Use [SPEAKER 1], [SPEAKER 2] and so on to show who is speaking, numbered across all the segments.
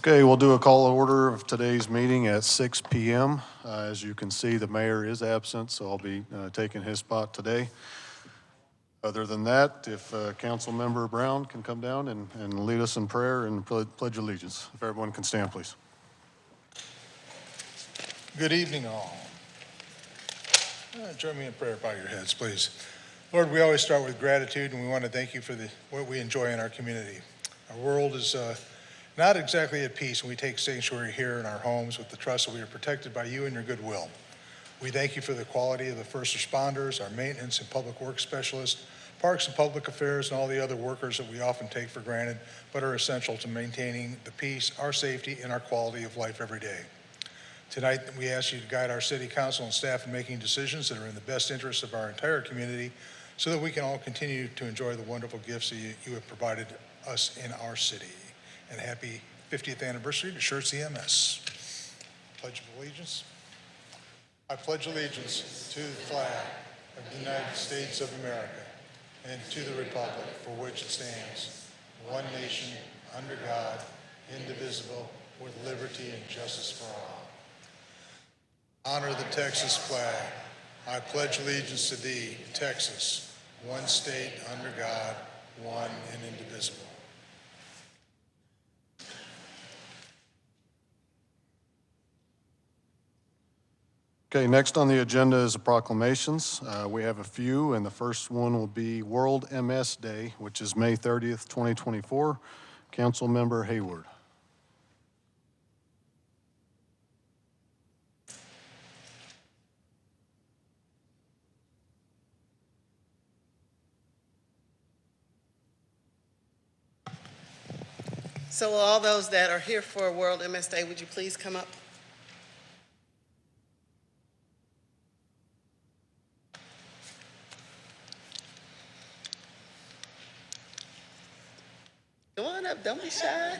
[SPEAKER 1] Okay, we'll do a call to order of today's meeting at 6 p.m. As you can see, the mayor is absent, so I'll be taking his spot today. Other than that, if Council Member Brown can come down and lead us in prayer and pledge allegiance. If everyone can stand, please.
[SPEAKER 2] Good evening, all. Join me in prayer. Bow your heads, please. Lord, we always start with gratitude, and we want to thank you for what we enjoy in our community. Our world is not exactly at peace, and we take sanctuary here in our homes with the trust that we are protected by you and your goodwill. We thank you for the quality of the first responders, our maintenance and public works specialists, parks and public affairs, and all the other workers that we often take for granted, but are essential to maintaining the peace, our safety, and our quality of life every day. Tonight, we ask you to guide our city council and staff in making decisions that are in the best interest of our entire community so that we can all continue to enjoy the wonderful gifts that you have provided us in our city. And happy 50th anniversary to Schertz EMS. Pledge of allegiance. I pledge allegiance to the flag of the United States of America and to the republic for which it stands, one nation, under God, indivisible, with liberty and justice for all. Honor the Texas flag. I pledge allegiance to thee, Texas, one state under God, one and indivisible.
[SPEAKER 1] Okay, next on the agenda is the proclamations. We have a few, and the first one will be World MS Day, which is May 30th, 2024. Council Member Hayward.
[SPEAKER 3] So will all those that are here for World MS Day, would you please come up? Come on up, don't be shy.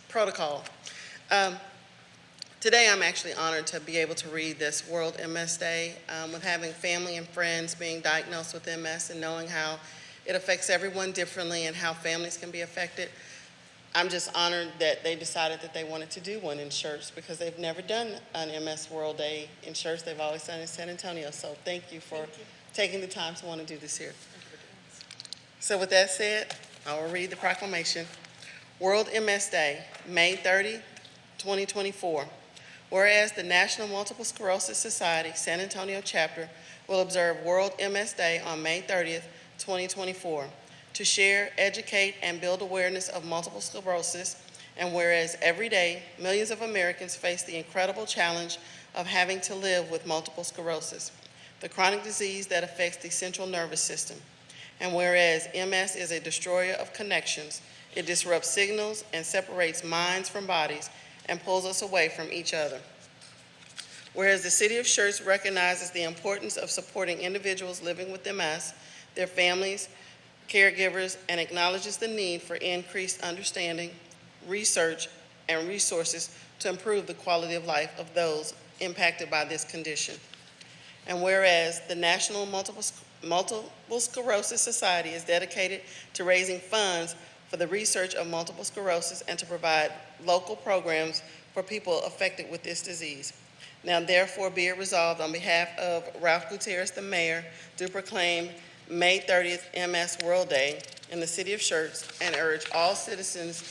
[SPEAKER 3] Protocol. Today I'm actually honored to be able to read this World MS Day. With having family and friends being diagnosed with MS and knowing how it affects everyone differently and how families can be affected, I'm just honored that they decided that they wanted to do one in Schertz because they've never done an MS World Day in Schertz. They've always done it in San Antonio. So thank you for taking the time to want to do this here. So with that said, I will read the proclamation. World MS Day, May 30, 2024. Whereas the National Multiple Sclerosis Society San Antonio chapter will observe World MS Day on May 30th, 2024. To share, educate, and build awareness of multiple sclerosis, and whereas every day, millions of Americans face the incredible challenge of having to live with multiple sclerosis, the chronic disease that affects the central nervous system. And whereas MS is a destroyer of connections, it disrupts signals and separates minds from bodies and pulls us away from each other. Whereas the City of Schertz recognizes the importance of supporting individuals living with MS, their families, caregivers, and acknowledges the need for increased understanding, research, and resources to improve the quality of life of those impacted by this condition. And whereas the National Multiple Sclerosis Society is dedicated to raising funds for the research of multiple sclerosis and to provide local programs for people affected with this disease. Now therefore be it resolved on behalf of Ralph Gutierrez, the mayor, to proclaim May 30th MS World Day in the City of Schertz and urge all citizens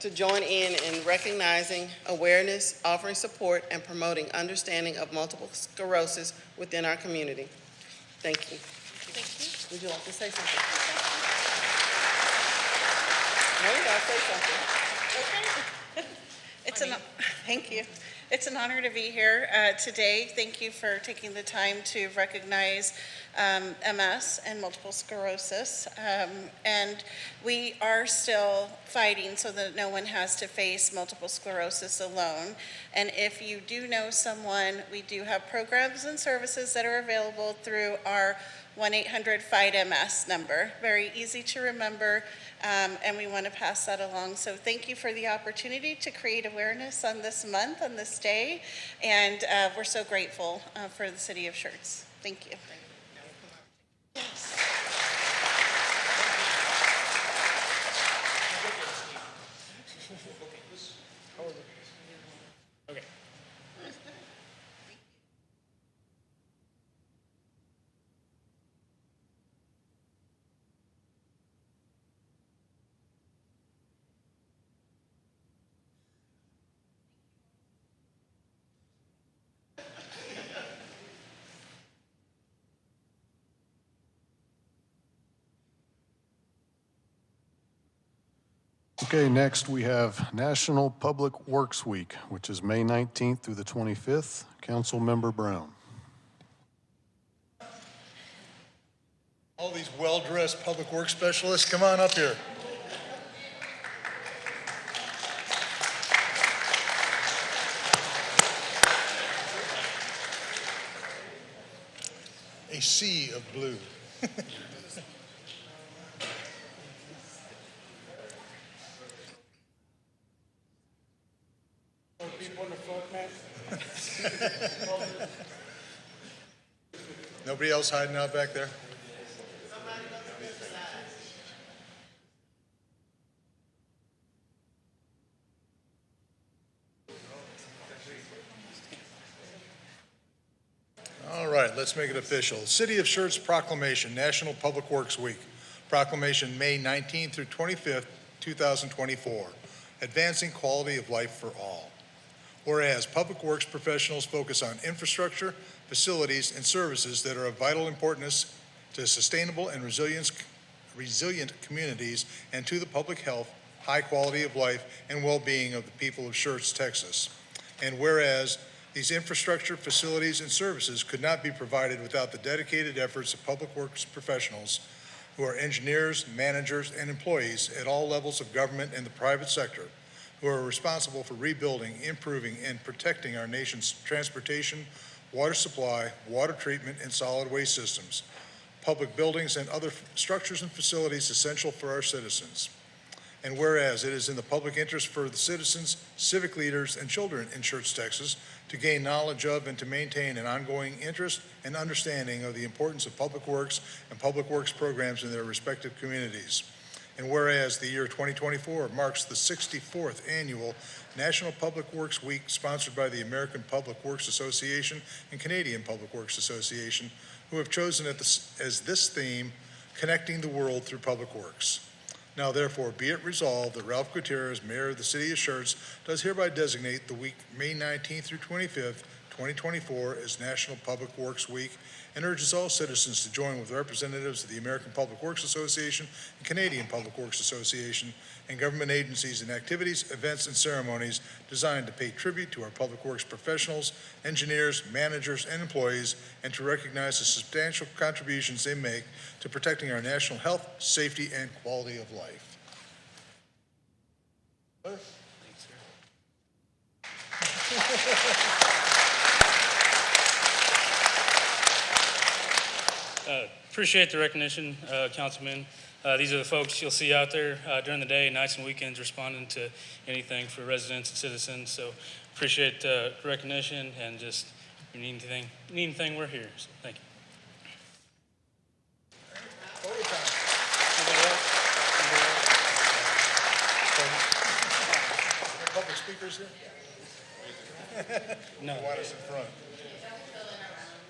[SPEAKER 3] to join in recognizing awareness, offering support, and promoting understanding of multiple sclerosis within our community. Thank you.
[SPEAKER 4] Thank you.
[SPEAKER 3] Would you like to say something? No, you gotta say something.
[SPEAKER 4] Okay. Thank you. It's an honor to be here today. Thank you for taking the time to recognize MS and multiple sclerosis. And we are still fighting so that no one has to face multiple sclerosis alone. And if you do know someone, we do have programs and services that are available through our 1-800-FIGHT-MS number. Very easy to remember, and we want to pass that along. So thank you for the opportunity to create awareness on this month, on this day, and we're so grateful for the City of Schertz. Thank you.
[SPEAKER 1] Okay, next we have National Public Works Week, which is May 19th through the 25th. Councilmember Brown.
[SPEAKER 2] All these well-dressed public works specialists, come on up here. A sea of blue. Nobody else hiding out back there? All right, let's make it official. City of Schertz Proclamation, National Public Works Week. Proclamation, May 19th through 25th, 2024. Advancing quality of life for all. Whereas public works professionals focus on infrastructure, facilities, and services that are of vital importance to sustainable and resilient communities and to the public health, high quality of life, and well-being of the people of Schertz, Texas. And whereas these infrastructure, facilities, and services could not be provided without the dedicated efforts of public works professionals who are engineers, managers, and employees at all levels of government and the private sector, who are responsible for rebuilding, improving, and protecting our nation's transportation, water supply, water treatment, and solid waste systems, public buildings, and other structures and facilities essential for our citizens. And whereas it is in the public interest for the citizens, civic leaders, and children in Schertz, Texas, to gain knowledge of and to maintain an ongoing interest and understanding of the importance of public works and public works programs in their respective communities. And whereas the year 2024 marks the 64th annual National Public Works Week, sponsored by the American Public Works Association and Canadian Public Works Association, who have chosen as this theme, Connecting the World Through Public Works. Now therefore be it resolved that Ralph Gutierrez, Mayor of the City of Schertz, does hereby designate the week May 19th through 25th, 2024 as National Public Works Week, and urges all citizens to join with representatives of the American Public Works Association and Canadian Public Works Association and government agencies in activities, events, and ceremonies designed to pay tribute to our public works professionals, engineers, managers, and employees, and to recognize the substantial contributions they make to protecting our national health, safety, and quality of life.
[SPEAKER 5] Appreciate the recognition, Councilman. These are the folks you'll see out there during the day, nights and weekends, responding to anything for residents and citizens. So appreciate the recognition, and just if you need anything, we're here. So thank you.
[SPEAKER 2] Public speakers here?
[SPEAKER 5] No.
[SPEAKER 2] Want us in front?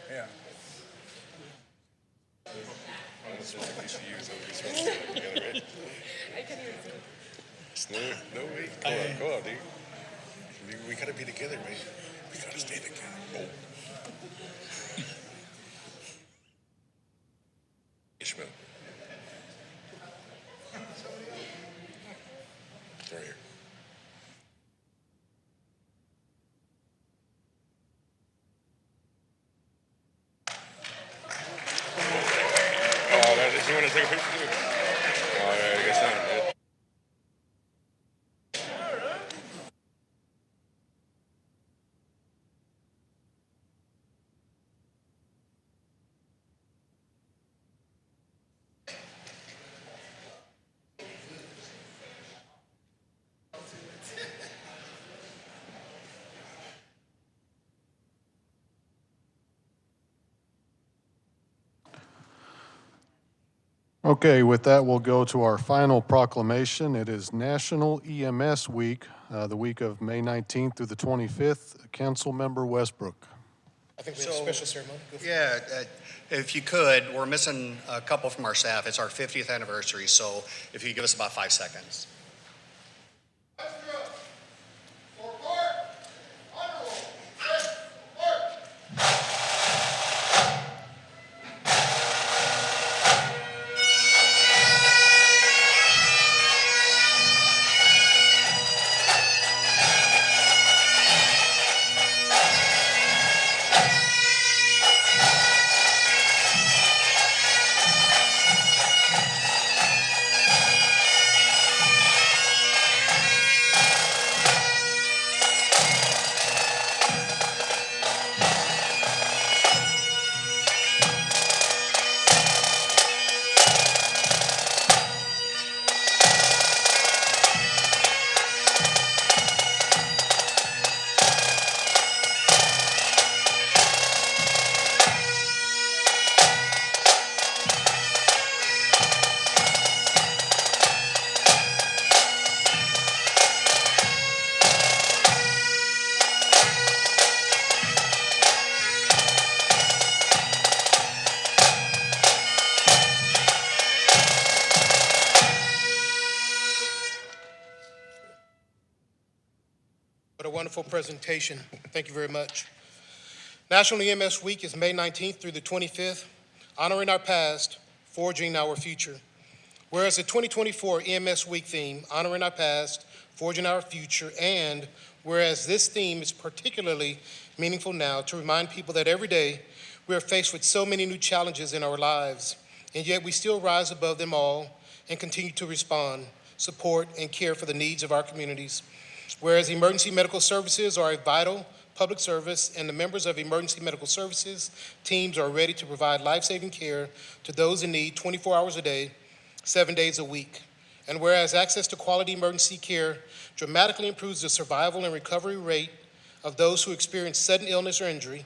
[SPEAKER 2] Yeah.
[SPEAKER 6] No way. Go on, dude. We gotta be together, man. We gotta stay together. Oh. Ishmael. It's right here. Oh, did you want to take a picture too? Oh, yeah, I guess not. Yeah.
[SPEAKER 1] Okay, with that, we'll go to our final proclamation. It is National EMS Week, the week of May 19th through the 25th. Councilmember Westbrook.
[SPEAKER 7] I think we have a special ceremony. Go for it.
[SPEAKER 8] Yeah, if you could, we're missing a couple from our staff. It's our 50th anniversary, so if you could give us about 5 seconds.
[SPEAKER 7] What a wonderful presentation. Thank you very much. National EMS Week is May 19th through the 25th, honoring our past, forging our future. Whereas the 2024 EMS Week theme, honoring our past, forging our future, and whereas this theme is particularly meaningful now to remind people that every day we are faced with so many new challenges in our lives, and yet we still rise above them all and continue to respond, support, and care for the needs of our communities. Whereas emergency medical services are a vital public service and the members of emergency medical services teams are ready to provide life-saving care to those in need 24 hours a day, 7 days a week. And whereas access to quality emergency care dramatically improves the survival and recovery rate of those who experience sudden illness or injury,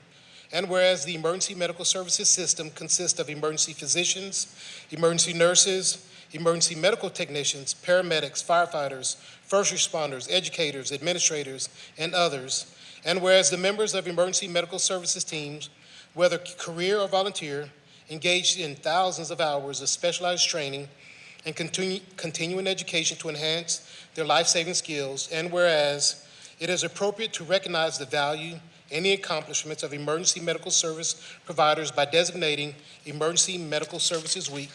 [SPEAKER 7] and whereas the emergency medical services system consists of emergency physicians, emergency nurses, emergency medical technicians, paramedics, firefighters, first responders, educators, administrators, and others, and whereas the members of emergency medical services teams, whether career or volunteer, engaged in thousands of hours of specialized training and continuing education to enhance their life-saving skills, and whereas it is appropriate to recognize the value and the accomplishments of emergency medical service providers by designating Emergency Medical Services Week.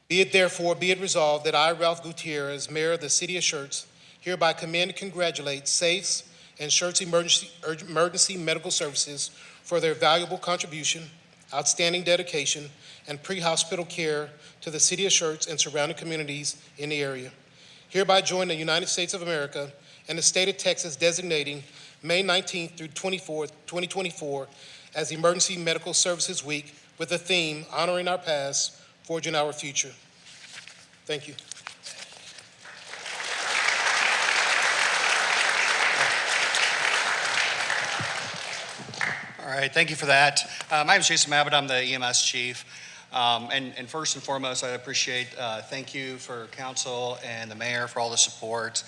[SPEAKER 7] Be it resolved that I, Ralph Gutierrez, Mayor of the City of Schertz, hereby commend and congratulate SAFES and Schertz Emergency Medical Services for their valuable contribution, outstanding dedication, and pre-hospital care to the City of Schertz and surrounding communities in the area. Hereby join the United States of America and the state of Texas designating May 19th through 24th, 2024 as Emergency Medical Services Week with the theme, Honoring Our Past, Forging Our Future. Thank you.
[SPEAKER 8] All right, thank you for that. My name is Jason Mabbitt. I'm the EMS chief. And first and foremost, I appreciate, thank you for council and the mayor for all the support.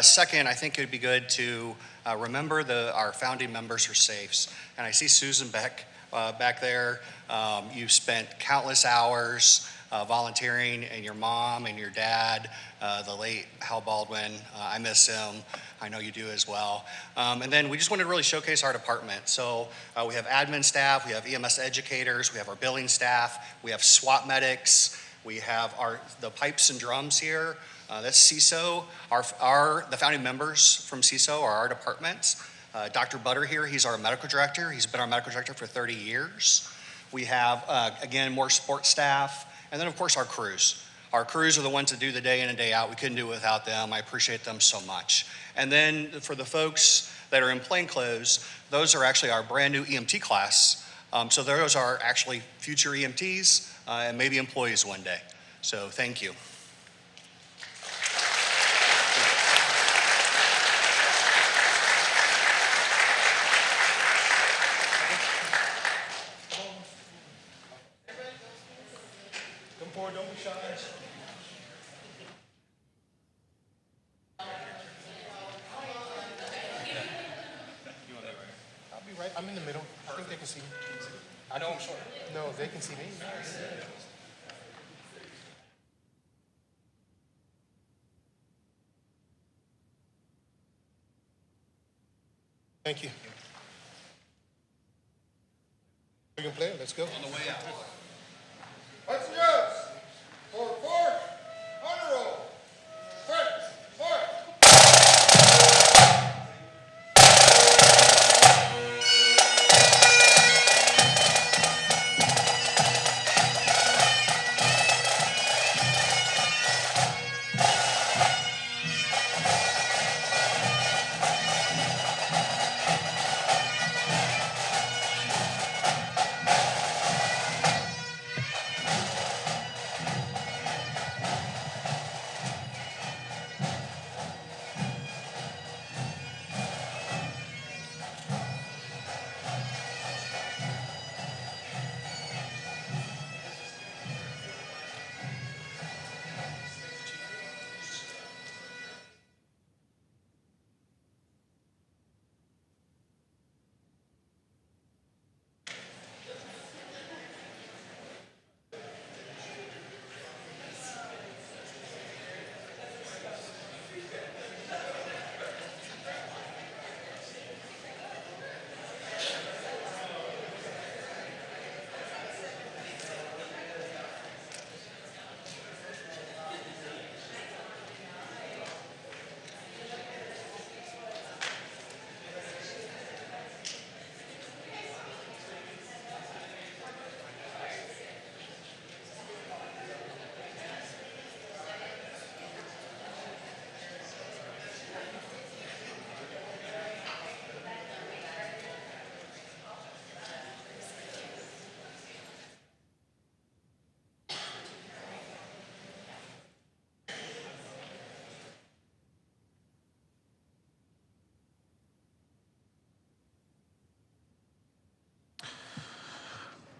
[SPEAKER 8] Second, I think it would be good to remember our founding members for SAFES. And I see Susan Beck back there. You've spent countless hours volunteering, and your mom and your dad, the late Hal Baldwin, I miss him. I know you do as well. And then we just wanted to really showcase our department. So we have admin staff, we have EMS educators, we have our billing staff, we have SWAT medics, we have the pipes and drums here. That's CISO. The founding members from CISO are our department. Dr. Butter here, he's our medical director. He's been our medical director for 30 years. We have, again, more support staff. And then, of course, our crews. Our crews are the ones that do the day in and day out. We couldn't do it without them. I appreciate them so much. And then for the folks that are in plain clothes, those are actually our brand new EMT class. So those are actually future EMTs and maybe employees one day. So thank you.
[SPEAKER 7] Come forward, don't be shy. I'll be right, I'm in the middle. I think they can see me. I know I'm short. No, they can see me. Thank you. We can play it, let's go.
[SPEAKER 8] On the way out.
[SPEAKER 2] Let's go. Forward, honor roll. Forward.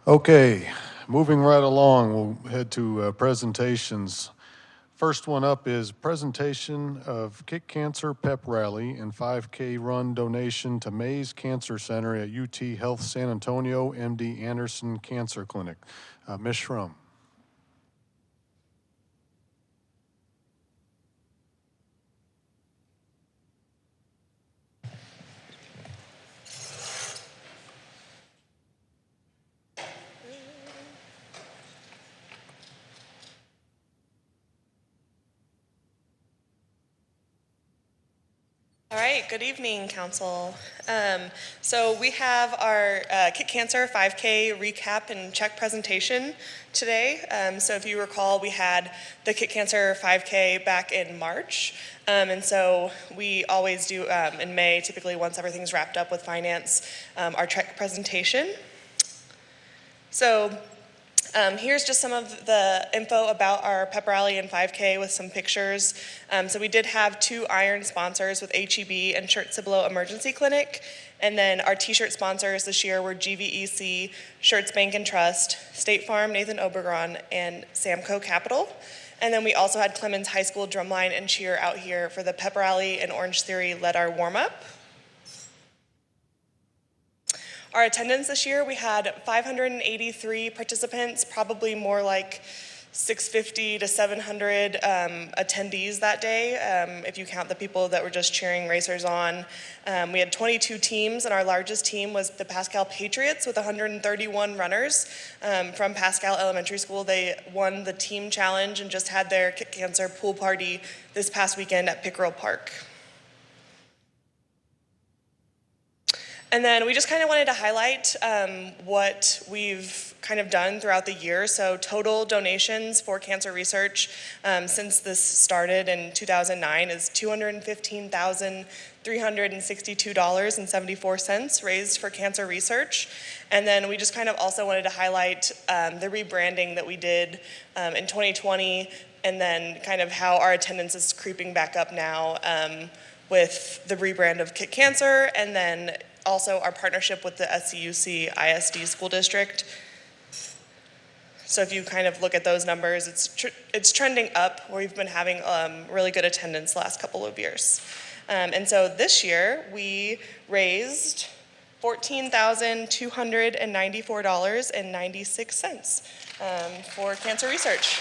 [SPEAKER 1] Okay, moving right along, we'll head to presentations. First one up is presentation of Kick Cancer Pep Rally and 5K Run donation to Mays Cancer Center at UT Health San Antonio MD Anderson Cancer Clinic. Ms. Schrum.
[SPEAKER 9] All right, good evening, Council. So we have our Kick Cancer 5K recap and check presentation today. So if you recall, we had the Kick Cancer 5K back in March. And so we always do in May, typically once everything's wrapped up with finance, our check presentation. So here's just some of the info about our pep rally and 5K with some pictures. So we did have 2 iron sponsors with HEB and Schertz Emergency Clinic. And then our t-shirt sponsors this year were GVEC, Schertz Bank and Trust, State Farm, Nathan Obergron, and Samco Capital. And then we also had Clemens High School Drumline and Cheer out here for the pep rally, and Orange Theory led our warm-up. Our attendance this year, we had 583 participants, probably more like 650 to 700 attendees that day, if you count the people that were just cheering racers on. We had 22 teams, and our largest team was the Pascal Patriots with 131 runners from Pascal Elementary School. They won the team challenge and just had their Kick Cancer pool party this past weekend at Pickerel Park. And then we just kind of wanted to highlight what we've kind of done throughout the year. So total donations for cancer research since this started in 2009 is $215,362.74 raised for cancer research. And then we just kind of also wanted to highlight the rebranding that we did in 2020, and then kind of how our attendance is creeping back up now with the rebrand of Kick Cancer, and then also our partnership with the SCUC ISD School District. So if you kind of look at those numbers, it's trending up, where we've been having really good attendance the last couple of years. And so this year we raised $14,294.96 for cancer research.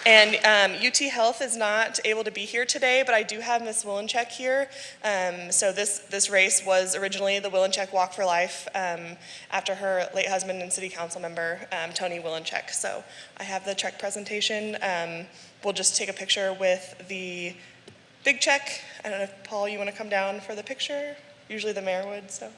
[SPEAKER 9] And UT Health is not able to be here today, but I do have Ms. Willencheck here. So this race was originally the Willencheck Walk for Life after her late husband and city council member, Tony Willencheck. So I have the check presentation. We'll just take a picture with the big check. I don't know if, Paul, you want to come down for the picture? Usually the mayor would, so.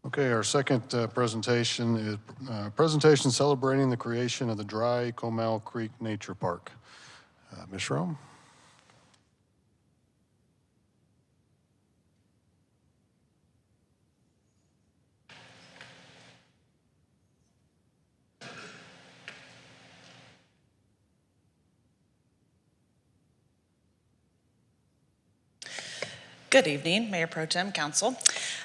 [SPEAKER 1] Okay, our second presentation is presentation celebrating the creation of the Dry Comal Creek Nature Park. Ms. Rome?
[SPEAKER 10] Good evening, Mayor Pro Tem, Council.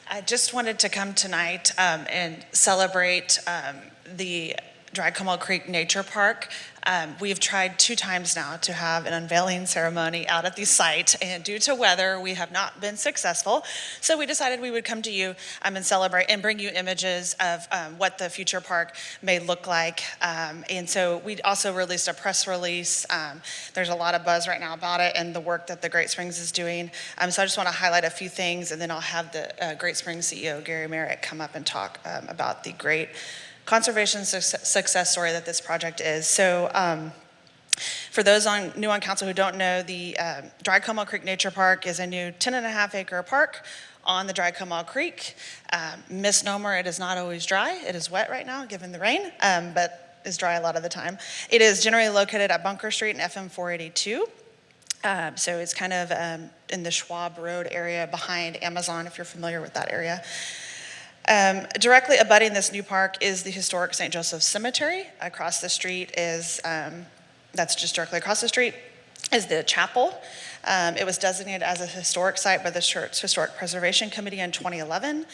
[SPEAKER 10] I just wanted to come tonight and celebrate the Dry Como Creek Nature Park. We've tried 2 times now to have an unveiling ceremony out at the site, and due to weather, we have not been successful. So we decided we would come to you and celebrate and bring you images of what the future park may look like. And so we also released a press release. There's a lot of buzz right now about it and the work that the Great Springs is doing. So I just want to highlight a few things, and then I'll have the Great Springs CEO, Gary Merritt, come up and talk about the great conservation success story that this project is. So for those new on council who don't know, the Dry Como Creek Nature Park is a new 10.5-acre park on the Dry Como Creek. Misnomer, it is not always dry. It is wet right now, given the rain, but is dry a lot of the time. It is generally located at Bunker Street and FM 482. So it's kind of in the Schwab Road area behind Amazon, if you're familiar with that area. Directly abutting this new park is the historic St. Joseph Cemetery. Across the street is, that's just directly across the street, is the chapel. It was designated as a historic site by the Schertz Historic Preservation Committee in 2011.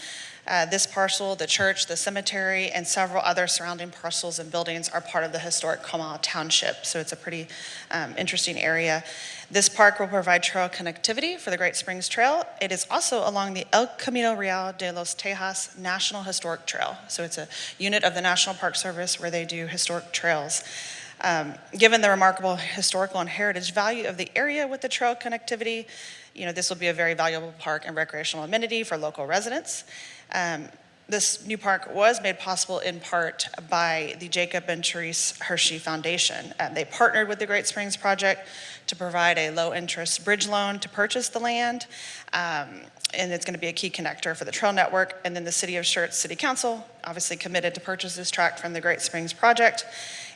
[SPEAKER 10] This parcel, the church, the cemetery, and several other surrounding parcels and buildings are part of the historic Como Township, so it's a pretty interesting area. This park will provide trail connectivity for the Great Springs Trail. It is also along the El Camino Real de los Tejas National Historic Trail, so it's a unit of the National Park Service where they do historic trails. Given the remarkable historical and heritage value of the area with the trail connectivity, this will be a very valuable park and recreational amenity for local residents. This new park was made possible in part by the Jacob and Therese Hershey Foundation. They partnered with the Great Springs Project to provide a low-interest bridge loan to purchase the land, and it's going to be a key connector for the trail network. And then the City of Schertz City Council obviously committed to purchase this tract from the Great Springs Project.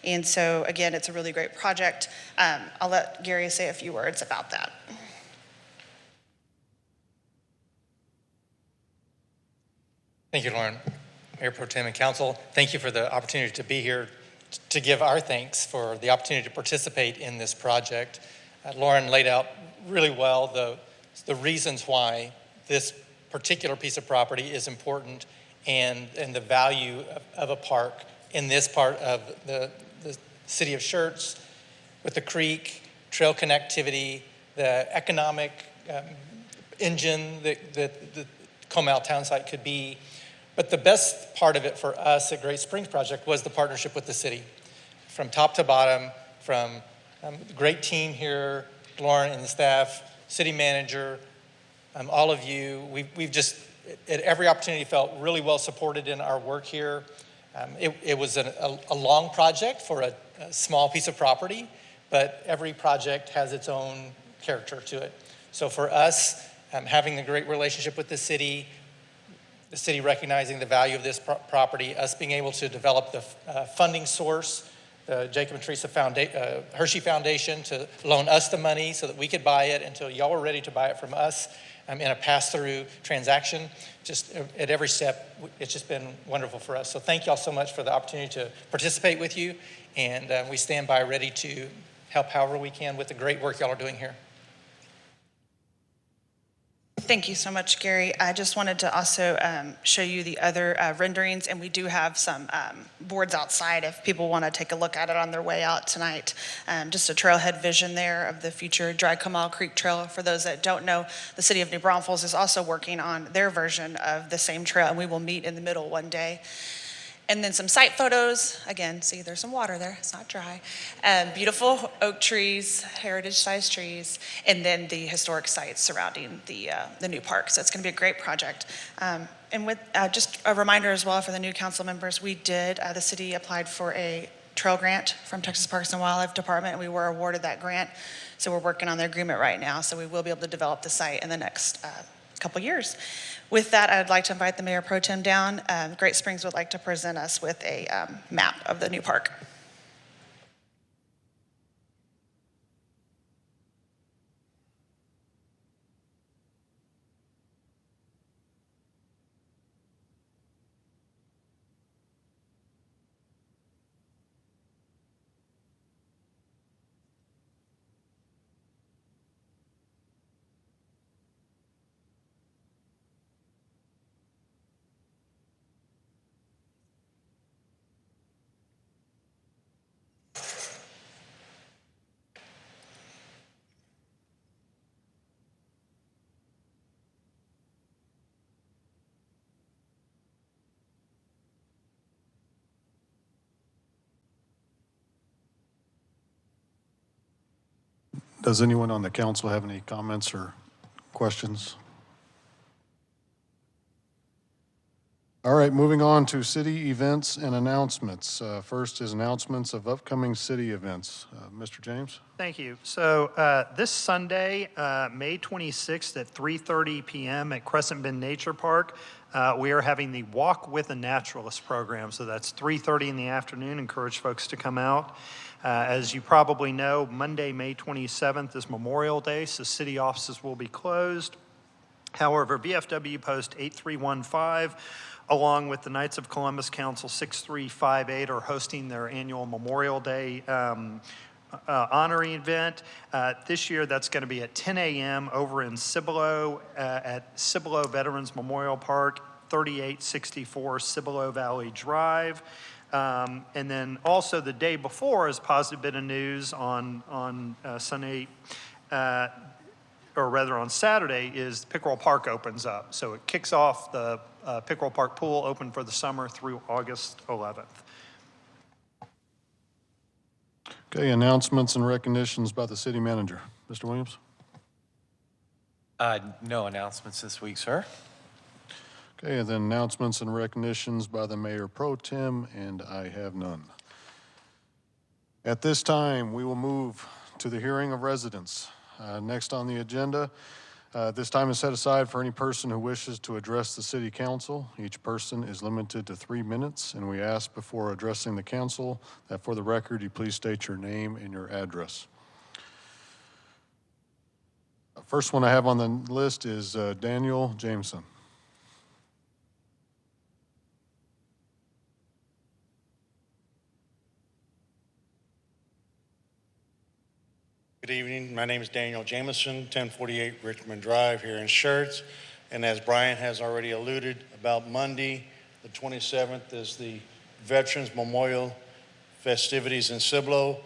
[SPEAKER 10] And so, again, it's a really great project. I'll let Gary say a few words about that.
[SPEAKER 11] Thank you, Lauren. Mayor Pro Tem and Council, thank you for the opportunity to be here to give our thanks for the opportunity to participate in this project. Lauren laid out really well the reasons why this particular piece of property is important and the value of a park in this part of the city of Schertz with the creek, trail connectivity, the economic engine that the Comal town site could be. But the best part of it for us at Great Springs Project was the partnership with the city. From top to bottom, from the great team here, Lauren and the staff, city manager, all of you, we've just, at every opportunity, felt really well supported in our work here. It was a long project for a small piece of property, but every project has its own character to it. So for us, having the great relationship with the city recognizing the value of this property, us being able to develop the funding source, the Jacob and Teresa Hershey Foundation to loan us the money so that we could buy it until y'all were ready to buy it from us in a pass-through transaction. Just at every step, it's just been wonderful for us. So thank y'all so much for the opportunity to participate with you, and we stand by ready to help however we can with the great work y'all are doing here.
[SPEAKER 10] Thank you so much, Gary. I just wanted to also show you the other renderings, and we do have some boards outside if people want to take a look at it on their way out tonight. Just a trailhead vision there of the future Dry Como Creek Trail. For those that don't know, the city of New Braunfels is also working on their version of the same trail, and we will meet in the middle one day. And then some site photos. Again, see, there's some water there. It's not dry. Beautiful oak trees, heritage-sized trees, and then the historic sites surrounding the new park. So it's going to be a great project. And with just a reminder as well for the new council members, the city applied for a trail grant from Texas Parks and Wildlife Department, and we were awarded that grant. So we're working on the agreement right now. So we will be able to develop the site in the next couple years. With that, I'd like to invite the Mayor Pro Tem down. Great Springs would like to present us with a map of the new park.
[SPEAKER 1] Does anyone on the council have any comments or questions? All right, moving on to city events and announcements. First is announcements of upcoming city events. Mr. James?
[SPEAKER 12] Thank you. So this Sunday, May 26th at 3:30 p.m. at Crescent Bend Nature Park, we are having the Walk with a Naturalist program. So that's 3:30 in the afternoon. Encourage folks to come out. As you probably know, Monday, May 27th is Memorial Day, so city offices will be closed. However, VFW Post 8315, along with the Knights of Columbus Council 6358, are hosting their annual Memorial Day honoring event. This year, that's going to be at 10 a.m. over in Cibolo at Cibolo Veterans Memorial Park, 3864 Cibolo Valley Drive. And then also the day before, is positive bit of news on Sunday, or rather on Saturday, is Pickerel Park opens up. So it kicks off the Pickerel Park pool open for the summer through August 11th.
[SPEAKER 1] Okay, announcements and recognitions by the city manager. Mr. Williams?
[SPEAKER 13] No announcements this week, sir.
[SPEAKER 1] Okay, and then announcements and recognitions by the mayor pro tem, and I have none. At this time, we will move to the hearing of residents. Next on the agenda, this time is set aside for any person who wishes to address the city council. Each person is limited to 3 minutes, and we ask before addressing the council that for the record, you please state your name and your address. First one I have on the list is Daniel Jameson.
[SPEAKER 14] Good evening. My name is Daniel Jameson, 1048 Richmond Drive here in Schertz. And as Brian has already alluded, about Monday, the 27th, is the Veterans Memorial festivities in Cibolo.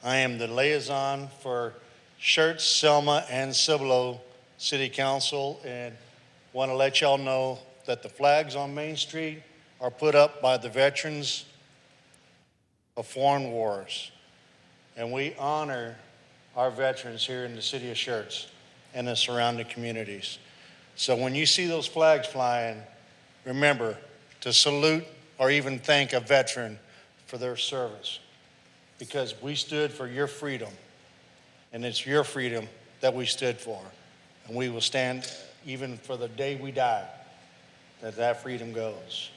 [SPEAKER 14] I am the liaison for Schertz, Selma, and Cibolo City Council, and want to let y'all know that the flags on Main Street are put up by the veterans of foreign wars. And we honor our veterans here in the city of Schertz and the surrounding communities. So when you see those flags flying, remember to salute or even thank a veteran for their service, because we stood for your freedom, and it's your freedom that we stood for. And we will stand even for the day we die, that freedom goes.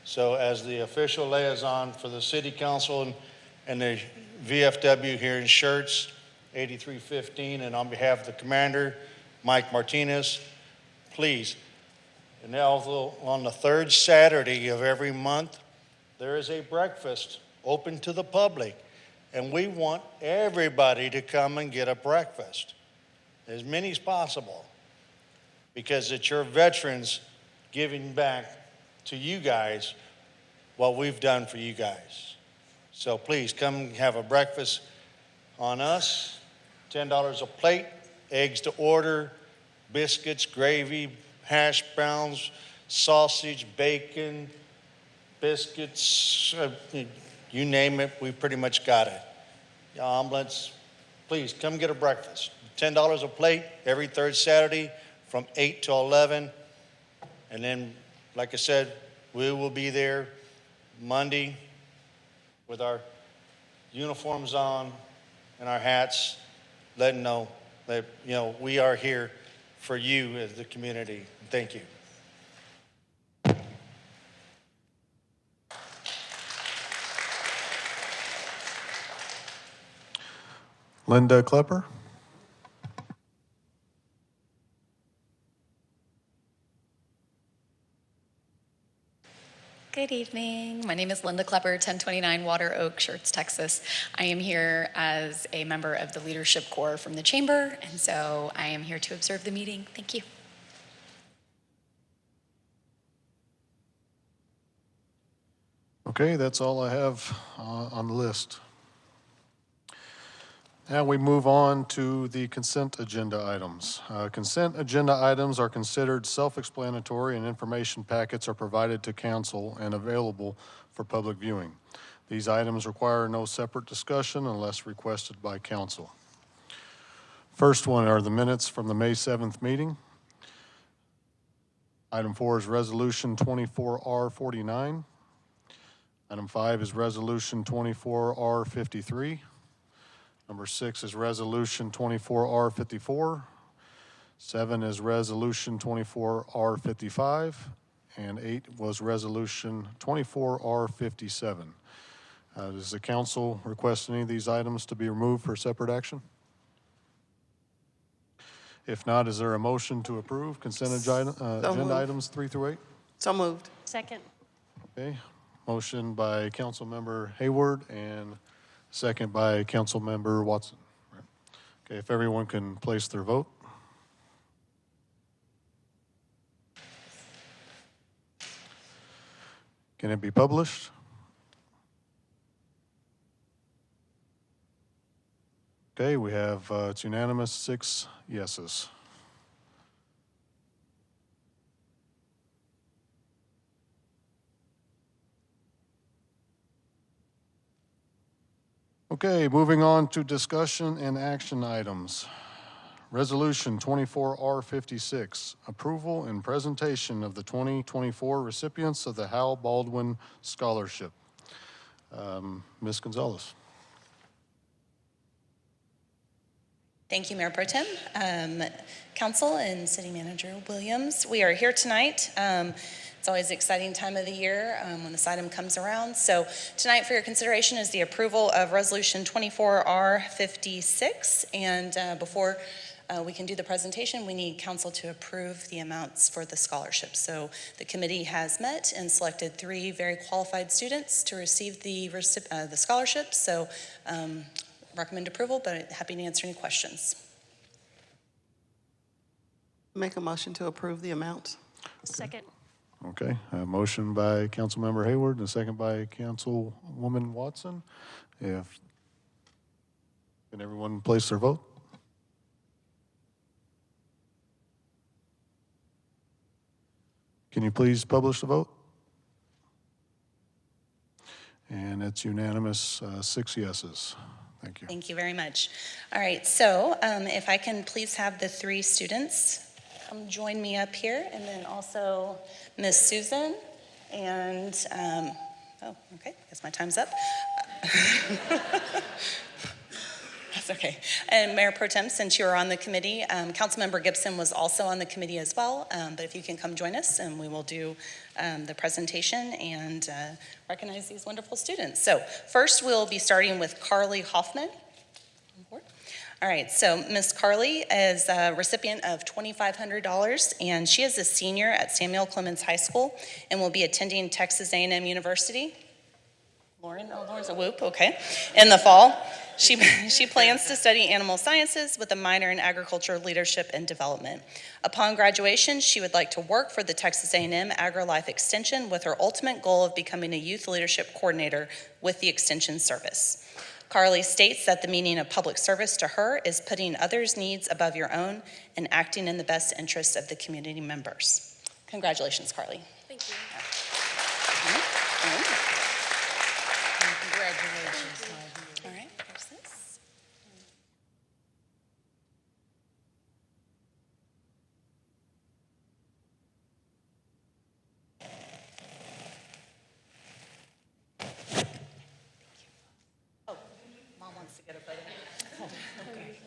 [SPEAKER 14] So as the official liaison for the city council and the VFW here in Schertz, 8315, and on behalf of the commander, Mike Martinez, please, and also on the third Saturday of every month, there is a breakfast open to the public, and we want everybody to come and get a breakfast, as many as possible, because it's your veterans giving back to you guys what we've done for you guys. So please come have a breakfast on us. $10 a plate, eggs to order, biscuits, gravy, hash browns, sausage, bacon, biscuits, you name it, we pretty much got it. Omelets, please come get a breakfast. $10 a plate every third Saturday from 8 to 11. And then, like I said, we will be there Monday with our uniforms on and our hats, letting know that, we are here for you as the community. Thank you.
[SPEAKER 1] Linda Klepper.
[SPEAKER 15] Good evening. My name is Linda Klepper, 1029 Water Oak, Schertz, Texas. I am here as a member of the Leadership Corps from the Chamber, and so I am here to observe the meeting. Thank you.
[SPEAKER 1] Okay, that's all I have on the list. Now we move on to the consent agenda items. Consent agenda items are considered self-explanatory, and information packets are provided to council and available for public viewing. These items require no separate discussion unless requested by council. First one are the minutes from the May 7th meeting. Item 4 is Resolution 24R49. Item 5 is Resolution 24R53. Number 6 is Resolution 24R54. 7 is Resolution 24R55. And 8 was Resolution 24R57. Does the council request any of these items to be removed for separate action? If not, is there a motion to approve consent agenda items 3 through 8?
[SPEAKER 3] So moved.
[SPEAKER 16] Second.
[SPEAKER 1] Okay, motion by Councilmember Hayward and second by Councilmember Watson. Okay, if everyone can place their vote. Can it be published? Okay, we have, it's unanimous, 6 yeses. Okay, moving on to discussion and action items. Resolution 24R56, approval and presentation of the 2024 recipients of the Hal Baldwin Scholarship. Ms. Gonzalez.
[SPEAKER 10] Thank you, Mayor Pro Tem, Council, and City Manager Williams. We are here tonight. It's always an exciting time of the year when this item comes around. So tonight for your consideration is the approval of Resolution 24R56. And before we can do the presentation, we need council to approve the amounts for the scholarship. So the committee has met and selected 3 very qualified students to receive the scholarship. So recommend approval, but happy to answer any questions.
[SPEAKER 3] Make a motion to approve the amount.
[SPEAKER 16] Second.
[SPEAKER 1] Okay, a motion by Councilmember Hayward and a second by Councilwoman Watson. Can everyone place their vote? Can you please publish the vote? And it's unanimous, 6 yeses. Thank you.
[SPEAKER 10] Thank you very much. All right, so if I can please have the 3 students come join me up here, and then also Miss Susan, and, oh, okay, I guess my time's up. That's okay. And Mayor Pro Tem, since you were on the committee, Councilmember Gibson was also on the committee as well, but if you can come join us, and we will do the presentation and recognize these wonderful students. So first, we'll be starting with Carly Hoffman. All right, so Miss Carly is a recipient of $2,500, and she is a senior at Samuel Clemens High School and will be attending Texas A&M University. Lauren, oh, Lauren's a whoop, okay. In the fall, she plans to study animal sciences with a minor in agriculture leadership and development. Upon graduation, she would like to work for the Texas A&M AgriLife Extension with her ultimate goal of becoming a youth leadership coordinator with the Extension Service. Carly states that the meaning of public service to her is putting others' needs above your own and acting in the best interest of the community members. Congratulations, Carly.
[SPEAKER 16] Thank you.
[SPEAKER 10] Congratulations. All right, here's this. Oh, Mom wants to get a photo. Oh, okay.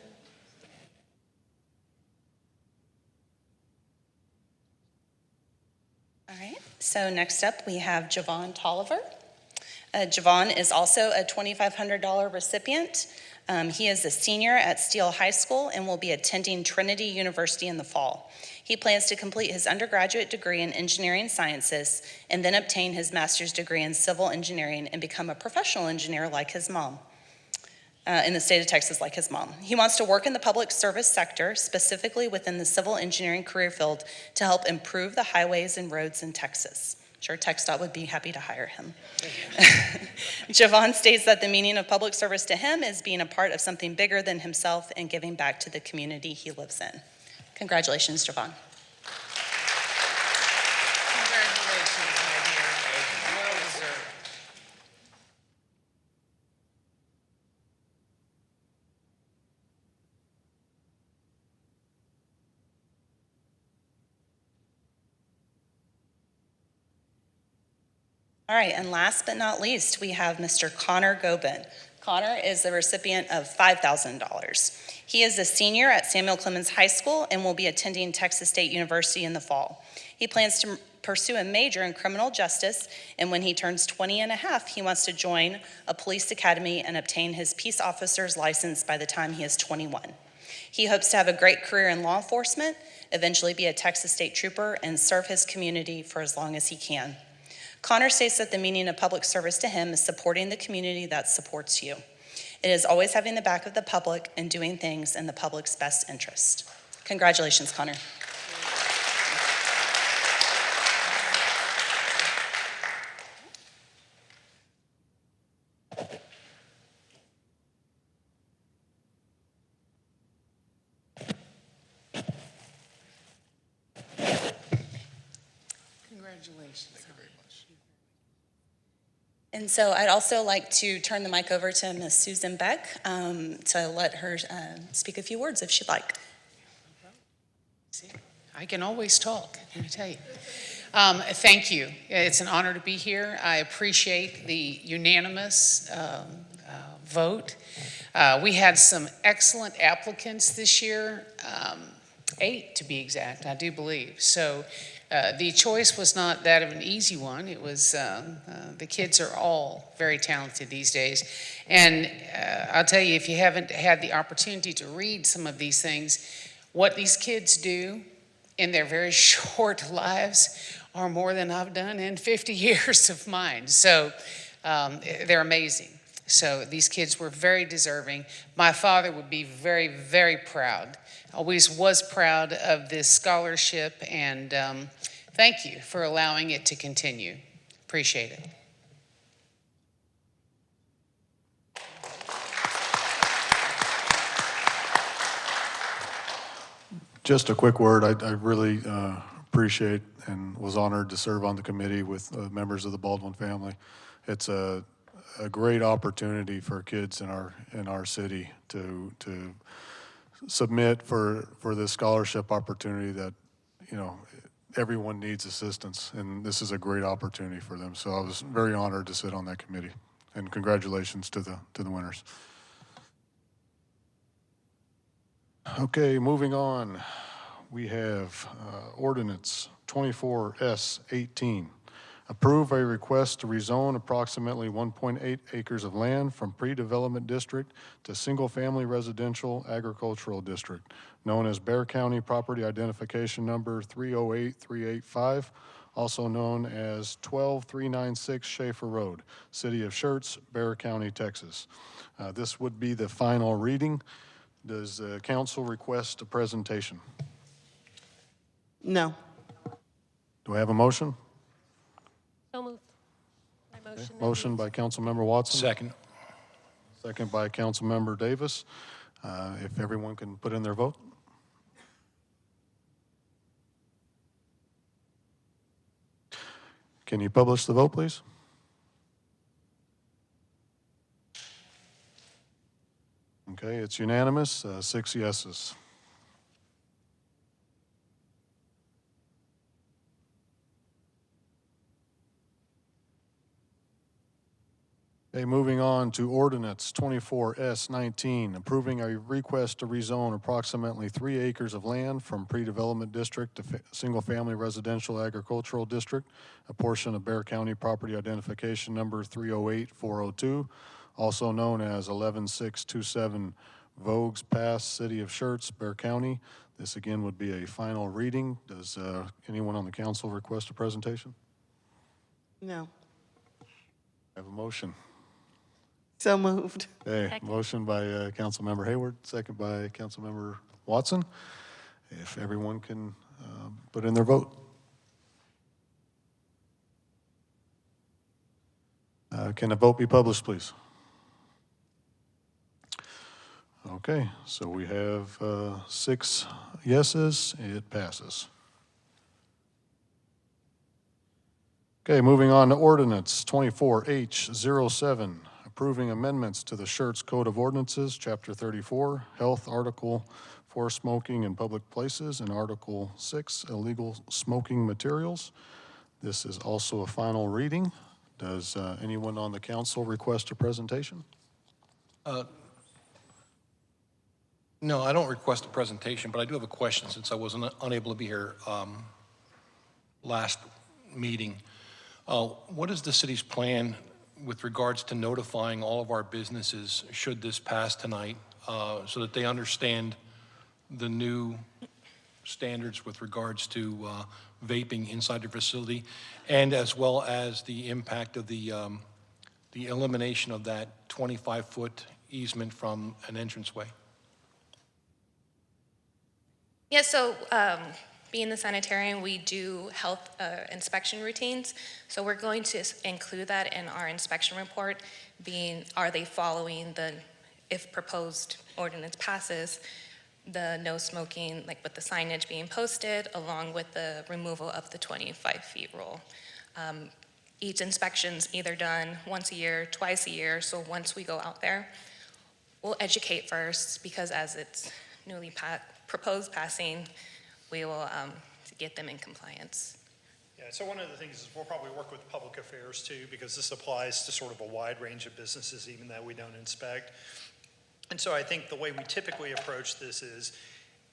[SPEAKER 10] All right, so next up we have Javon Tolliver. Javon is also a $2,500 recipient. He is a senior at Steele High School and will be attending Trinity University in the fall. He plans to complete his undergraduate degree in engineering sciences and then obtain his master's degree in civil engineering and become a professional engineer like his mom. In the state of Texas like his mom. He wants to work in the public service sector, specifically within the civil engineering career field, to help improve the highways and roads in Texas. Sure, TxDOT would be happy to hire him. Javon states that the meaning of public service to him is being a part of something bigger than himself and giving back to the community he lives in. Congratulations, Javon.
[SPEAKER 16] Congratulations, my dear. Well deserved.
[SPEAKER 17] All right, and last but not least, we have Mr. Connor Gobin. Connor is the recipient of $5,000. He is a senior at Samuel Clemens High School and will be attending Texas State University in the fall. He plans to pursue a major in criminal justice, and when he turns 20 and a half, he wants to join a police academy and obtain his peace officer's license by the time he is 21. He hopes to have a great career in law enforcement, eventually be a Texas State Trooper, and serve his community for as long as he can. Connor states that the meaning of public service to him is supporting the community that supports you. It is always having the back of the public and doing things in the public's best interest. Congratulations, Connor.
[SPEAKER 16] Congratulations.
[SPEAKER 2] Thank you very much.
[SPEAKER 17] And so I'd also like to turn the mic over to Ms. Susan Beck to let her speak a few words if she'd like.
[SPEAKER 16] See, I can always talk, let me tell you. Thank you. It's an honor to be here. I appreciate the unanimous vote. We had some excellent applicants this year, 8 to be exact, I do believe. So the choice was not that of an easy one. It was, the kids are all very talented these days. And I'll tell you, if you haven't had the opportunity to read some of these things, what these kids do in their very short lives are more than I've done in 50 years of mine. So they're amazing. So these kids were very deserving. My father would be very, very proud. Always was proud of this scholarship, and thank you for allowing it to continue. Appreciate it.
[SPEAKER 1] Just a quick word. I really appreciate and was honored to serve on the committee with members of the Baldwin family. It's a great opportunity for kids in our city to submit for this scholarship opportunity that, you know, everyone needs assistance, and this is a great opportunity for them. So I was very honored to sit on that committee, and congratulations to the winners. Okay, moving on. We have ordinance 24S18. Approve a request to rezone approximately 1.8 acres of land from pre-development district to single-family residential agricultural district, known as Bexar County Property Identification Number 308385, also known as 12396 Schaefer Road, City of Schertz, Bexar County, Texas. This would be the final reading. Does the council request a presentation?
[SPEAKER 3] No.
[SPEAKER 1] Do I have a motion?
[SPEAKER 16] So moved. My
[SPEAKER 1] Okay. Motion by Councilmember Watson.
[SPEAKER 18] Second.
[SPEAKER 1] Second by Councilmember Davis. If everyone can put in their vote. Can you publish the vote, please? Okay, it's unanimous, 6 yeses. Okay, moving on to ordinance 24S19, approving a request to rezone approximately 3 acres of land from pre-development district to single-family residential agricultural district, a portion of Bexar County Property Identification Number 308402, also known as 11627 Vogues Pass, City of Schertz, Bexar County. This again would be a final reading. Does anyone on the council request a presentation?
[SPEAKER 3] No.
[SPEAKER 1] Have a motion.
[SPEAKER 3] So moved.
[SPEAKER 1] Okay,
[SPEAKER 16] Second.
[SPEAKER 1] motion by Councilmember Hayward, second by Councilmember Watson. If everyone can put in their vote. Can a vote be published, please? Okay, so we have 6 yeses, it passes. Okay, moving on to ordinance 24H07, approving amendments to the Schertz Code of Ordinances, Chapter 34, Health, Article 4, Smoking in Public Places, and Article 6, Illegal Smoking Materials. This is also a final reading. Does anyone on the council request a presentation?
[SPEAKER 18] No, I don't request a presentation, but I do have a question since I was unable to be here last meeting. What is the city's plan with regards to notifying all of our businesses should this pass tonight so that they understand the new standards with regards to vaping inside their facility, and as well as the impact of the elimination of that 25-foot easement from an entranceway?
[SPEAKER 19] Yeah, so being the sanitarian, we do health inspection routines. So we're going to include that in our inspection report, being, are they following the, if proposed ordinance passes, the no smoking, like with the signage being posted, along with the removal of the 25 feet rule. Each inspection's either done once a year, twice a year, so once we go out there, we'll educate first, because as it's newly proposed passing, we will get them in compliance.
[SPEAKER 12] Yeah, so one of the things is we'll probably work with public affairs too, because this applies to sort of a wide range of businesses, even that we don't inspect. And so I think the way we typically approach this is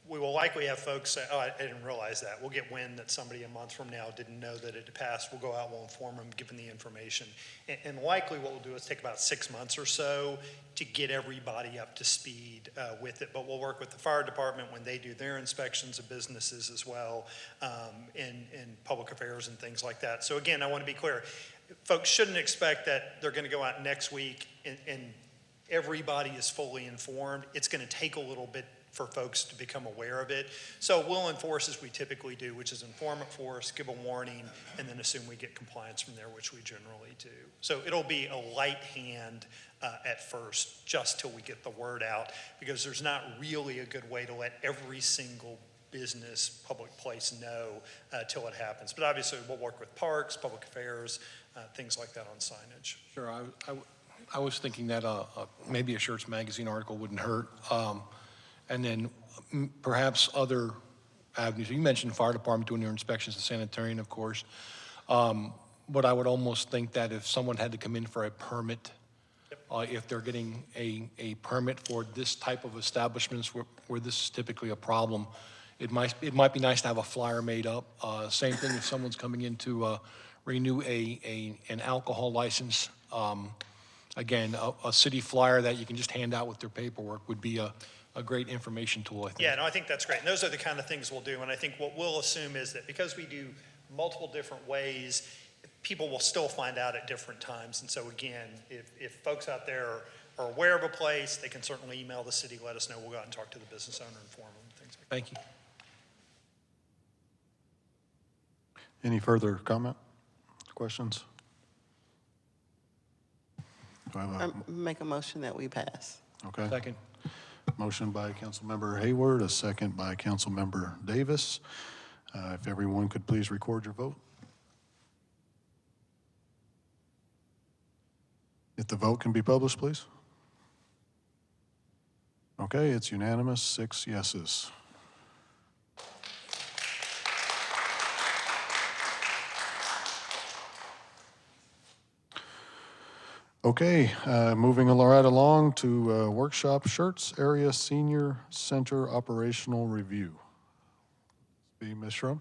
[SPEAKER 12] we will likely have folks say, oh, I didn't realize that. We'll get wind that somebody a month from now didn't know that it had passed. We'll go out, we'll inform them, give them the information. And likely what we'll do is take about 6 months or so to get everybody up to speed with it. But we'll work with the fire department when they do their inspections of businesses as well, in public affairs and things like that. So again, I want to be clear. Folks shouldn't expect that they're going to go out next week and everybody is fully informed. It's going to take a little bit for folks to become aware of it. So we'll enforce as we typically do, which is inform it for us, give a warning, and then assume we get compliance from there, which we generally do. So it'll be a light hand at first, just till we get the word out, because there's not really a good way to let every single business, public place know till it happens. But obviously we'll work with parks, public affairs, things like that on signage.
[SPEAKER 18] Sure, I was thinking that maybe a Schertz magazine article wouldn't hurt. And then perhaps other avenues. You mentioned fire department doing their inspections, the sanitarian, of course. But I would almost think that if someone had to come in for a permit, if they're getting a permit for this type of establishments where this is typically a problem, it might be nice to have a flyer made up. Same thing if someone's coming in to renew an alcohol license. Again, a city flyer that you can just hand out with their paperwork would be a great information tool, I think.
[SPEAKER 12] Yeah, no, I think that's great. And those are the kind of things we'll do. And I think what we'll assume is that because we do multiple different ways, people will still find out at different times. And so again, if folks out there are aware of a place, they can certainly email the city, let us know. We'll go out and talk to the business owner, inform them, things like that.
[SPEAKER 18] Thank you.
[SPEAKER 1] Any further comment, questions? Do I have a
[SPEAKER 3] Make a motion that we pass.
[SPEAKER 1] okay.
[SPEAKER 18] Second.
[SPEAKER 1] Motion by Councilmember Hayward, a second by Councilmember Davis. If everyone could please record your vote. If the vote can be published, please. Okay, it's unanimous, 6 yeses. Okay, moving right along to workshop Schertz Area Senior Center Operational Review. Be Ms. Schrum.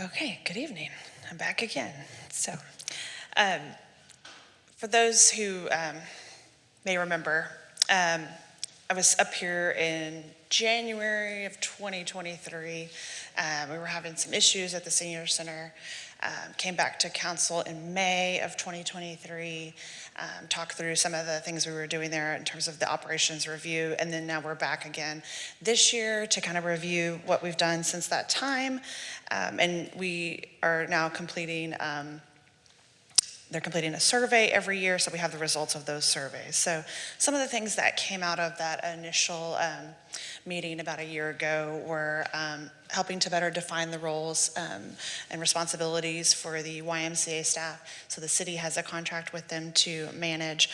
[SPEAKER 10] Okay, good evening. I'm back again. So, for those who may remember, I was up here in January of 2023. We were having some issues at the senior center. Came back to council in May of 2023, talked through some of the things we were doing there in terms of the operations review, and then now we're back again this year to kind of review what we've done since that time. And we are now completing they're completing a survey every year, so we have the results of those surveys. So some of the things that came out of that initial meeting about a year ago were helping to better define the roles and responsibilities for the YMCA staff. So the city has a contract with them to manage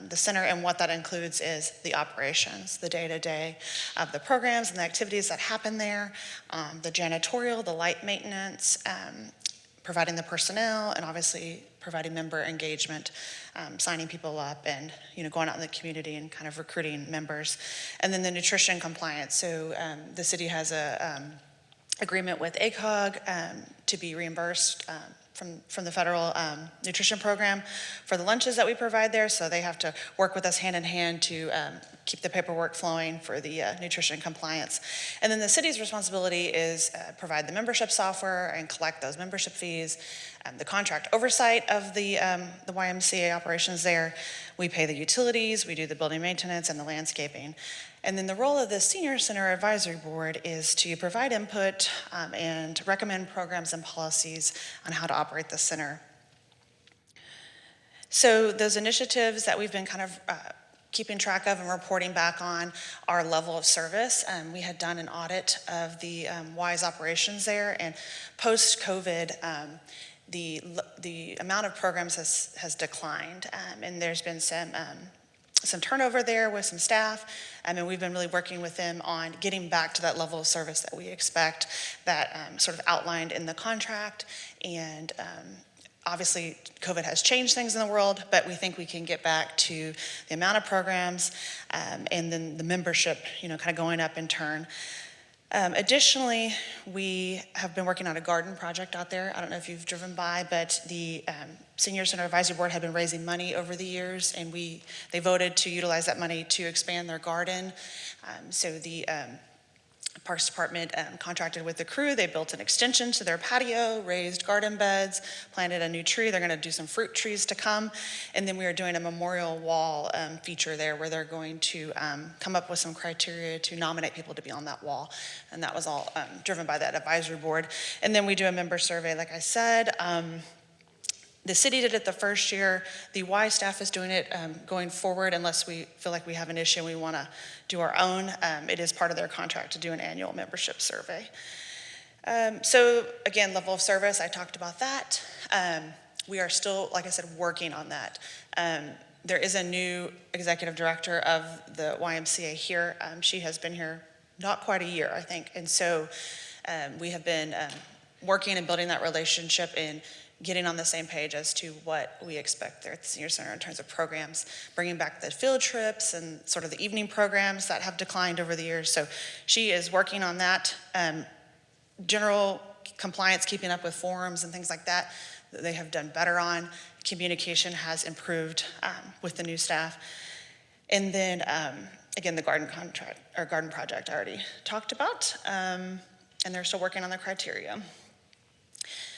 [SPEAKER 10] the center, and what that includes is the operations, the day-to-day of the programs and the activities that happen there, the janitorial, the light maintenance, providing the personnel, and obviously providing member engagement, signing people up, and going out in the community and kind of recruiting members. And then the nutrition compliance. So the city has a agreement with ACOG to be reimbursed from the federal nutrition program for the lunches that we provide there. So they have to work with us hand in hand to keep the paperwork flowing for the nutrition compliance. And then the city's responsibility is provide the membership software and collect those membership fees, the contract oversight of the YMCA operations there. We pay the utilities, we do the building maintenance and the landscaping. And then the role of the Senior Center Advisory Board is to provide input and recommend programs and policies on how to operate the center. So those initiatives that we've been kind of keeping track of and reporting back on our level of service. We had done an audit of the WISE operations there, and post-COVID, the amount of programs has declined, and there's been some turnover there with some staff, and we've been really working with them on getting back to that level of service that we expect, that sort of outlined in the contract. And obviously, COVID has changed things in the world, but we think we can get back to the amount of programs and then the membership, kind of going up in turn. Additionally, we have been working on a garden project out there. I don't know if you've driven by, but the Senior Center Advisory Board had been raising money over the years, and they voted to utilize that money to expand their garden. So the Parks Department contracted with the crew. They built an extension to their patio, raised garden beds, planted a new tree. They're going to do some fruit trees to come. And then we are doing a memorial wall feature there where they're going to come up with some criteria to nominate people to be on that wall. And that was all driven by that advisory board. And then we do a member survey, like I said. The city did it the first year. The Y staff is doing it going forward unless we feel like we have an issue and we want to do our own. It is part of their contract to do an annual membership survey. So again, level of service, I talked about that. We are still, like I said, working on that. There is a new executive director of the YMCA here. She has been here not quite a year, I think. And so we have been working and building that relationship and getting on the same page as to what we expect there at the Senior Center in terms of programs, bringing back the field trips and sort of the evening programs that have declined over the years. So she is working on that. General compliance, keeping up with forums and things like that, they have done better on. Communication has improved with the new staff. And then, again, the garden project I already talked about, and they're still working on the criteria.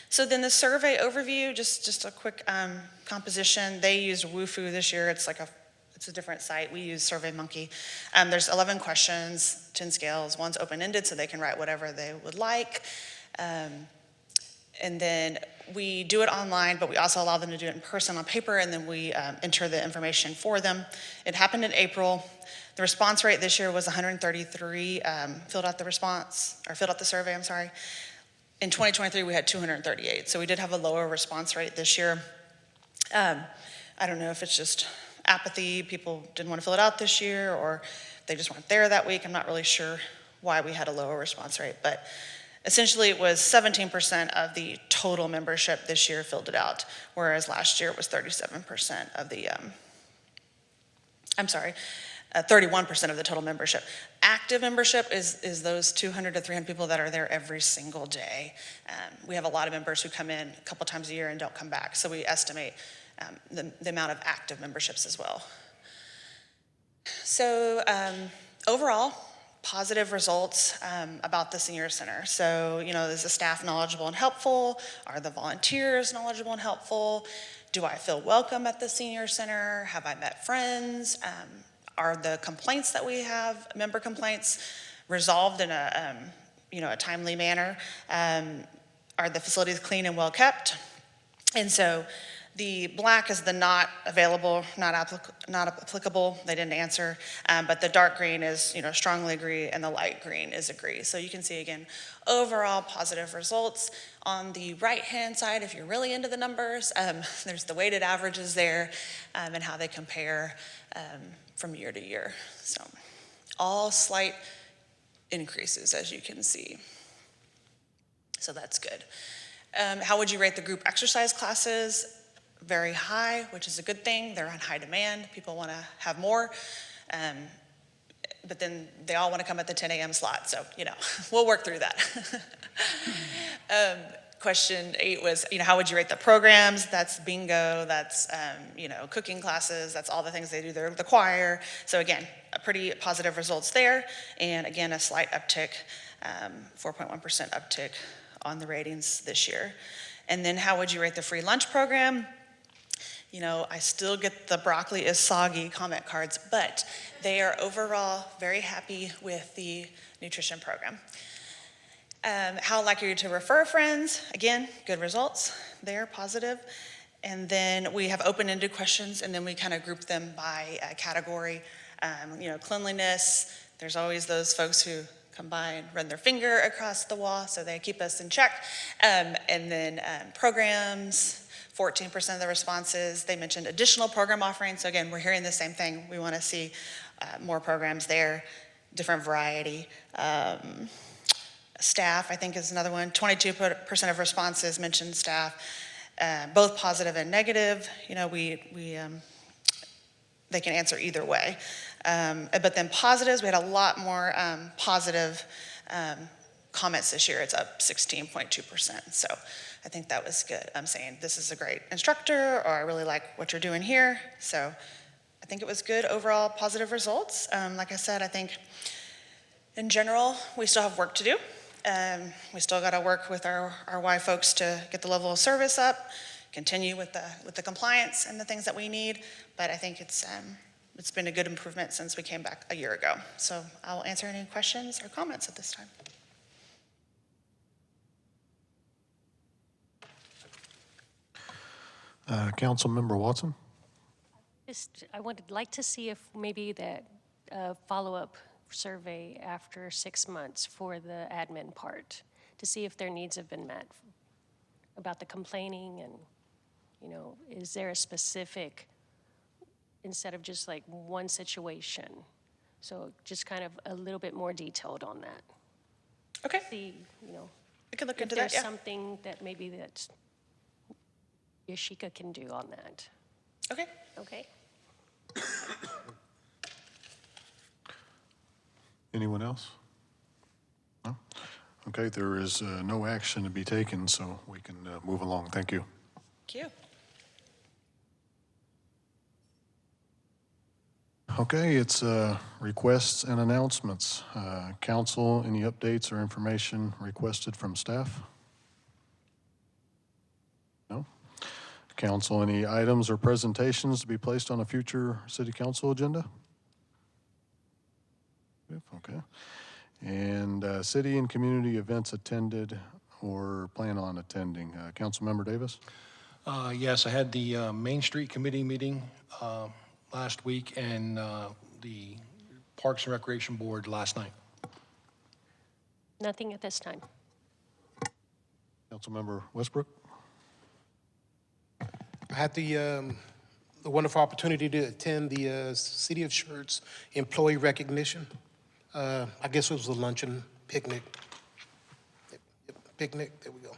[SPEAKER 10] So then the survey overview, just a quick composition. They used WooFoo this year. It's a different site. We use SurveyMonkey. There's 11 questions, 10 scales. One's open-ended, so they can write whatever they would like. And then we do it online, but we also allow them to do it in person on paper, and then we enter the information for them. It happened in April. The response rate this year was 133 filled out the survey, I'm sorry. In 2023, we had 238, so we did have a lower response rate this year. I don't know if it's just apathy, people didn't want to fill it out this year, or they just weren't there that week. I'm not really sure why we had a lower response rate, but essentially it was 17% of the total membership this year filled it out, whereas last year it was 37% of the, 31% of the total membership. Active membership is those 200 to 300 people that are there every single day. We have a lot of members who come in a couple times a year and don't come back, so we estimate the amount of active memberships as well. So overall, positive results about the Senior Center. So, is the staff knowledgeable and helpful? Are the volunteers knowledgeable and helpful? Do I feel welcome at the Senior Center? Have I met friends? Are the complaints that we have, member complaints, resolved in a timely manner? Are the facilities clean and well kept? And so The black is the not available, not applicable, they didn't answer, but the dark green is, strongly agree, and the light green is agree. So you can see again, overall positive results. On the right-hand side, if you're really into the numbers, there's the weighted averages there and how they compare from year to year. So all slight increases, as you can see. So that's good. How would you rate the group exercise classes? Very high, which is a good thing. They're on high demand. People want to have more. But then they all want to come at the 10 a.m. slot. So, we'll work through that. Question 8 was, how would you rate the programs? That's bingo, that's, cooking classes, that's all the things they do. They're the choir. So again, a pretty positive results there. And again, a slight uptick, 4.1% uptick on the ratings this year. And then how would you rate the free lunch program? I still get the broccoli is soggy comment cards, but they are overall very happy with the nutrition program. How likely are you to refer friends? Again, good results. They're positive. And then we have open-ended questions, and then we kind of group them by category. Cleanliness, there's always those folks who come by and run their finger across the wall, so they keep us in check. And then programs, 14% of the responses, they mentioned additional program offerings. So again, we're hearing the same thing. We want to see more programs there, different variety. Staff, I think, is another one. 22% of responses mentioned staff, both positive and negative. They can answer either way. But then positives, we had a lot more positive comments this year. It's up 16.2%. So I think that was good. I'm saying this is a great instructor, or I really like what you're doing here. So I think it was good overall positive results. Like I said, I think in general, we still have work to do. We still got to work with our Y folks to get the level of service up, continue with the compliance and the things that we need. But I think it's been a good improvement since we came back a year ago. So I'll answer any questions or comments at this time.
[SPEAKER 1] Councilmember Watson?
[SPEAKER 20] I would like to see if maybe that follow-up survey after 6 months for the admin part, to see if their needs have been met about the complaining, and is there a specific, instead of just like one situation, so just kind of a little bit more detailed on that.
[SPEAKER 10] Okay.
[SPEAKER 20] See,
[SPEAKER 10] we can look into
[SPEAKER 20] if there's
[SPEAKER 10] that, yeah.
[SPEAKER 20] something that maybe that Yashika can do on that.
[SPEAKER 10] Okay.
[SPEAKER 20] Okay.
[SPEAKER 1] Anyone else? No? Okay, there is no action to be taken, so we can move along. Thank you.
[SPEAKER 10] Thank you.
[SPEAKER 1] Okay, it's requests and announcements. Council, any updates or information requested from staff? No? Council, any items or presentations to be placed on a future city council agenda? Okay. And city and community events attended or plan on attending. Councilmember Davis?
[SPEAKER 18] Yes, I had the Main Street Committee meeting last week and the Parks and Recreation Board last night.
[SPEAKER 20] Nothing at this time.
[SPEAKER 1] Councilmember Westbrook?
[SPEAKER 7] I had the wonderful opportunity to attend the City of Schertz Employee Recognition. I guess it was a luncheon picnic. Picnic, there we go.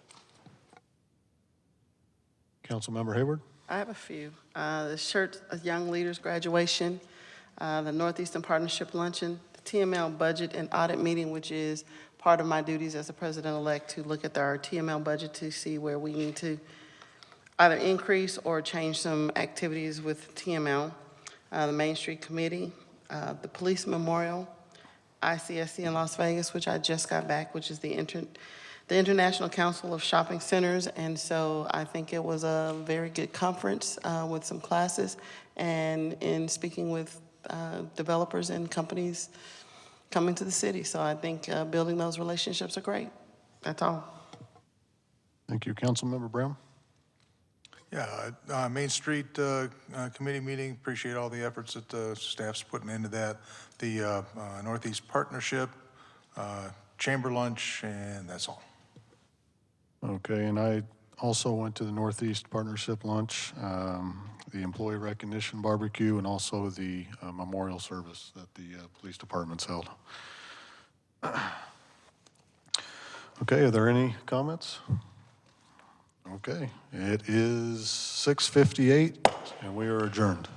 [SPEAKER 1] Councilmember Hayward?
[SPEAKER 3] I have a few. The Schertz Young Leaders Graduation, the Northeastern Partnership Luncheon, the TML Budget and Audit Meeting, which is part of my duties as the President-elect to look at our TML budget to see where we need to either increase or change some activities with TML, the Main Street Committee, the Police Memorial, ICSC in Las Vegas, which I just got back, which is the International Council of Shopping Centers. And so I think it was a very good conference with some classes and in speaking with developers and companies coming to the city. So I think building those relationships are great. That's all.
[SPEAKER 1] Thank you. Councilmember Brown?
[SPEAKER 2] Yeah, Main Street Committee meeting, appreciate all the efforts that the staff's putting into that. The Northeast Partnership, Chamber Lunch, and that's all.
[SPEAKER 1] Okay, and I also went to the Northeast Partnership Lunch, the Employee Recognition Barbecue, and also the memorial service that the police departments held. Okay, are there any comments? Okay, it is 6:58, and we are adjourned.